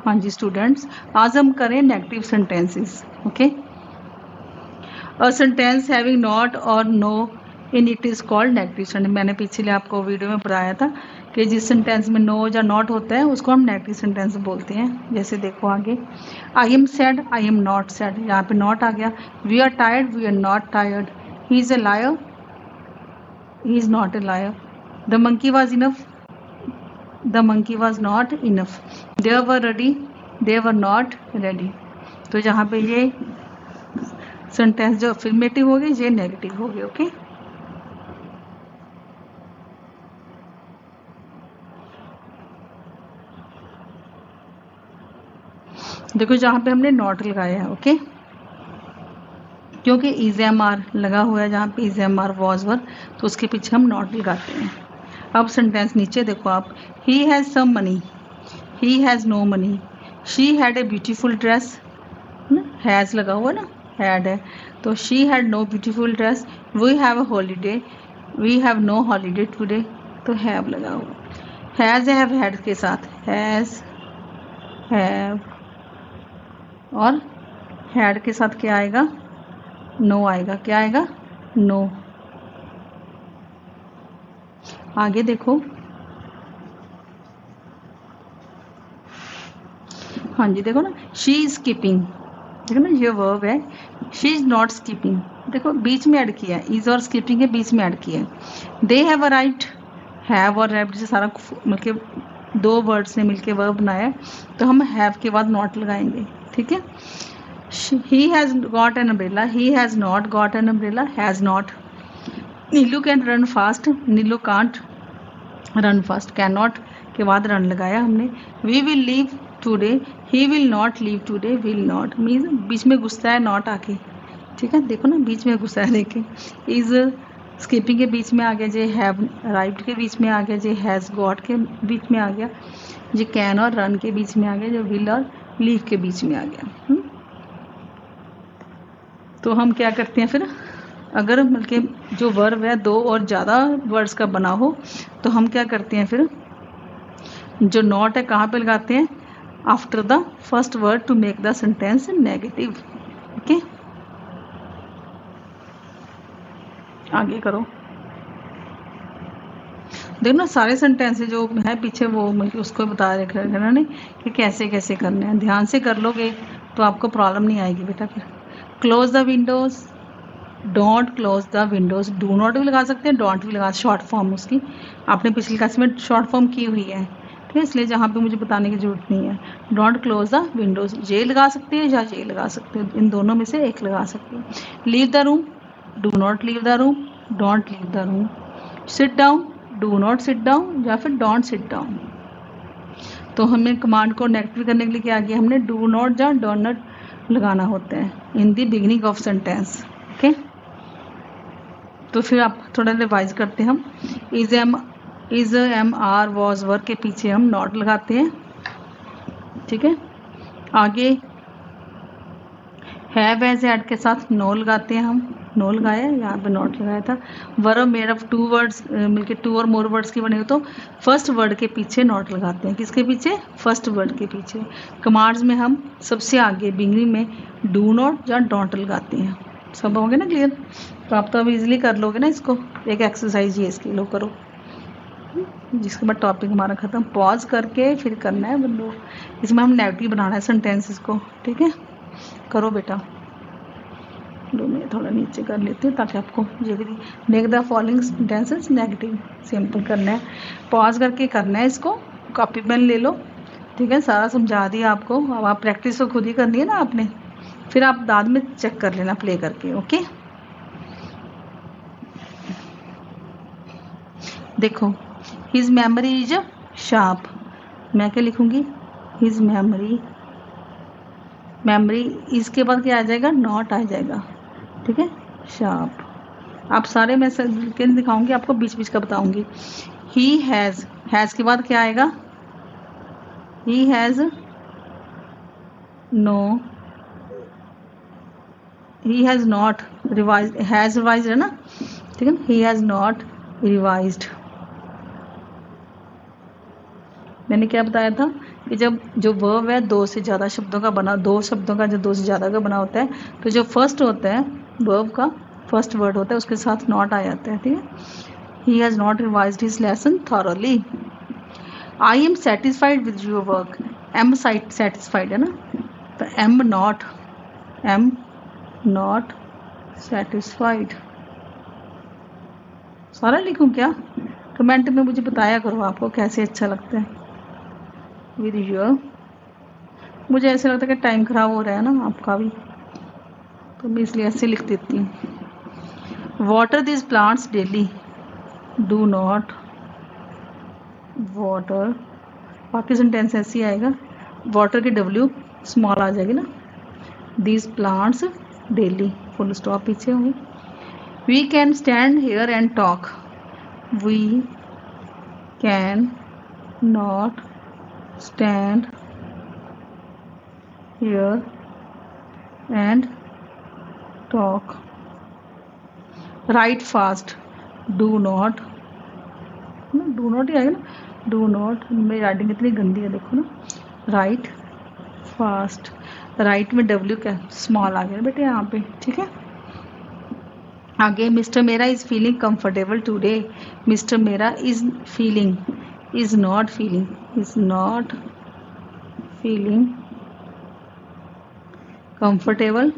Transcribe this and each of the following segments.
हाँ जी स्टूडेंट्स, आज हम करें negative sentences. Okay, a sentence having not और no in it is called negative sentence. मैंने पिछले आपको वीडियो में बताया था कि जिस सेंटेंस में नो या नॉट होता है उसको हम नेगेटिव सेंटेंस बोलते हैं। जैसे देखो आगे, I am sad, I am not sad, यहाँ पे नॉट आ गया। We are tired, we are not tired. He is a liar, he is not a liar. The monkey was enough, the monkey was not enough. They were ready, they were not ready. तो जहाँ पे ये sentence जो affirmative हो गए ये negative हो गए। ओके, देखो जहाँ पे हमने नॉट लगाया है। ओके, क्योंकि इज एम आर लगा हुआ है, जहाँ पे is am are was were, तो उसके पीछे हम नॉट लगाते हैं। अब सेंटेंस नीचे देखो आप, he has some money, he has no money. She had a beautiful dress, has लगा हुआ ना, हैड है, तो she had no beautiful dress. We have a holiday, we have no holiday today, तो हैव लगा हुआ। हैज़ हैव हैड के साथ हैज़, हैव, और हैड के साथ क्या आएगा, नो आएगा। क्या आएगा, नो। आगे देखो, हाँ जी देखो ना, शी इज स्कीपिंग, देखो ना ये वर्ब है। शी इज नॉट स्कीपिंग, देखो बीच में ऐड किया है, इज और स्कीपिंग के बीच में ऐड किया है। दे हैव अराइव्ड, हैव और अराइव्ड से सारा मिलके दो वर्ड्स ने मिलके वर्ब बनाया है, तो हम हैव के बाद नॉट लगाएंगे। ठीक है, he has got an umbrella, he has not got an umbrella, has not. Neelu can run fast, Neelu can't run fast, can not के बाद रन लगाया हमने। We will leave today, he will not leave today, will not means बीच में गुस्सा है not आके। ठीक है, देखो ना बीच में गुस्सा है, देखे इज स्कीपिंग के बीच में आ गया, जे हैव अराइव्ड के बीच में आ गया, जे हैज़ गॉट के बीच में आ गया, जे कैन और रन के बीच में आ गया, जो विल और लीव के बीच में आ गया। तो हम क्या करते हैं फिर, अगर बल्कि जो वर्ब है दो और ज़्यादा वर्ड्स का बना हो तो हम क्या करते हैं फिर, जो नॉट है कहाँ पे लगाते हैं, after the first word to make the sentence negative. Okay, आगे करो। देखो ना सारे सेंटेंस जो है पीछे वो मतलब उसको बता रखे ना कि कैसे कैसे करने हैं। ध्यान से कर लोगे तो आपको प्रॉब्लम नहीं आएगी बेटा। फिर close the Windows, don't close the Windows, do not भी लगा सकते हैं, डोंट भी लगा, शॉर्ट फॉर्म उसकी आपने पिछली क्लास में शॉर्ट फॉर्म की हुई है। ठीक है, इसलिए जहाँ पे मुझे बताने की जरूरत नहीं है। डोंट क्लोज द विंडोज, ये लगा सकते हैं या ये लगा सकते हैं, इन दोनों में से एक लगा सकते हैं। Leave the room, do not leave the room, don't leave the room. Sit down, do not sit down या फिर डोंट सिट डाउन। तो हमें कमांड को नेगेटिव करने के लिए क्या किया हमने, डू नॉट या डोंट नॉट लगाना होता है in the beginning of sentence. Okay, तो फिर आप थोड़ा रिवाइज करते हैं हम। Is am are was were के पीछे हम नॉट लगाते हैं। ठीक है, आगे हैव एज ऐड के साथ नो लगाते हैं हम, नो लगाया, यहाँ पे नॉट लगाया था। Verb made of two words मिलके टू और मोर वर्ड्स की बने हो तो फर्स्ट वर्ड के पीछे नॉट लगाते हैं। किसके पीछे, फर्स्ट वर्ड के पीछे। कमांड्स में हम सबसे आगे बिगिनिंग में डू नॉट या डोंट लगाते हैं। सब हो गया ना क्लियर, तो आप तो अब इजीली कर लोगे ना इसको। एक एक्सरसाइज ये इसकी लो करो, जिसके बाद टॉपिक हमारा ख़त्म। पॉज करके फिर करना है बंदो, इसमें हम नेगेटिव बनाना है सेंटेंसेस को। ठीक है, करो बेटा। लो मैं थोड़ा नीचे कर लेती हूँ ताकि आपको ये भी make the following sentences negative, simple करना है। पॉज करके करना है इसको, कॉपी पेन ले लो। ठीक है, सारा समझा दिया आपको। अब आप प्रैक्टिस तो खुद ही करनी है ना आपने, फिर आप बाद में चेक कर लेना प्ले करके। ओके, देखो हिज मेमोरी इज शार्प, मैं क्या लिखूंगी, हिज मेमोरी, मेमोरी इसके बाद क्या आ जाएगा, नॉट आ जाएगा। ठीक है, शार्प। आप सारे मैं दिखाऊंगी आपको, बीच बीच का बताऊंगी। ही हैज़, हैज़ के बाद क्या आएगा, he has no, he has not revise, has revise है ना। ठीक है, ही हैज़ नॉट रिवाइज्ड। मैंने क्या बताया था, कि जब जो वर्ब है दो से ज़्यादा शब्दों का बना, दो शब्दों का जो दो से ज़्यादा का बना होता है, तो जो फर्स्ट होता है वर्ब का फर्स्ट वर्ड होता है उसके साथ नॉट आ जाता है, ठीक है। ही has not revised his lesson thoroughly. I am satisfied with your work, am satisfied है ना, तो एम नॉट सेटिस्फाइड। सारा लिखूं क्या? कमेंट में मुझे बताया करो आपको कैसे अच्छा लगता है विद योर। मुझे ऐसा लगता है कि टाइम ख़राब हो रहा है ना आपका भी, तो मैं इसलिए ऐसे लिख देती हूँ। Water this plants daily, do not water. बाकी सेंटेंस ऐसे ही आएगा, वाटर की डब्ल्यू स्मॉल आ जाएगी ना, this plants daily full stop पीछे होंगे। We can stand here and talk, we can not stand here and talk. Write fast, do not ही आएगा ना, डू नॉट। मेरी राइटिंग इतनी गंदी है देखो ना। राइट फास्ट, राइट में डब्ल्यू क्या स्मॉल आ गया बेटे यहाँ पे, ठीक है। आगे mister Mehra is feeling comfortable today, mister Mehra is feeling, is not feeling comfortable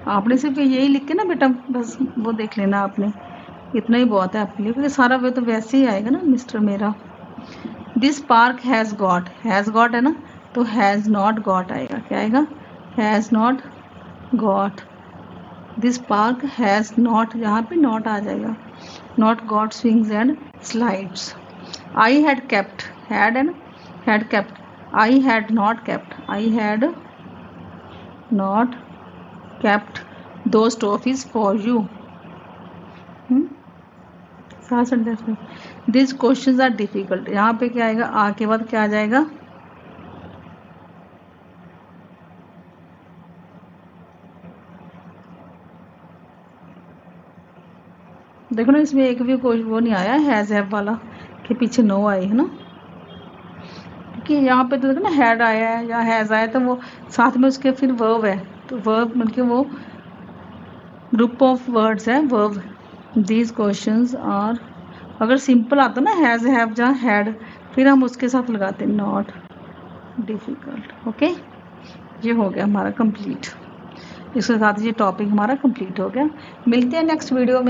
आपने सिर्फ यही लिख के ना बेटा बस वो देख लेना आपने, इतना ही बहुत है आपके लिए, क्योंकि सारा वे तो वैसे ही आएगा ना। मिस्टर मेरा, दिस पार्क हैज़ गॉट है ना, तो हैज़ नॉट गॉट आएगा, क्या आएगा? Has not got. This park has not, यहाँ पे नॉट आ जाएगा, not got swings and slides. I had kept, had है ना, had kept, I had not kept those toffees for you। सारा सेंटेंस में दिस क्वेश्चंस आर डिफिकल्ट, यहाँ पे क्या आएगा? आ के बाद क्या आ जाएगा? देखो ना इसमें एक भी कोई वो नहीं आया हैज़ हैव वाला के पीछे नो आई है ना, क्योंकि यहाँ पे तो देखो ना हैड आया है या हैज़ आया, तो वो साथ में उसके फिर वर्ब है, तो वर्ब मतलब वो ग्रुप ऑफ वर्ड्स है वर्ब। दीज क्वेश्चंस आर, अगर सिंपल आता ना हैज़ हैव जहाँ हैड, फिर हम उसके साथ लगाते नॉट डिफ़िकल्ट। ओके, ये हो गया हमारा कंप्लीट, इसके साथ ये टॉपिक हमारा कंप्लीट हो गया। मिलते हैं नेक्स्ट वीडियो में।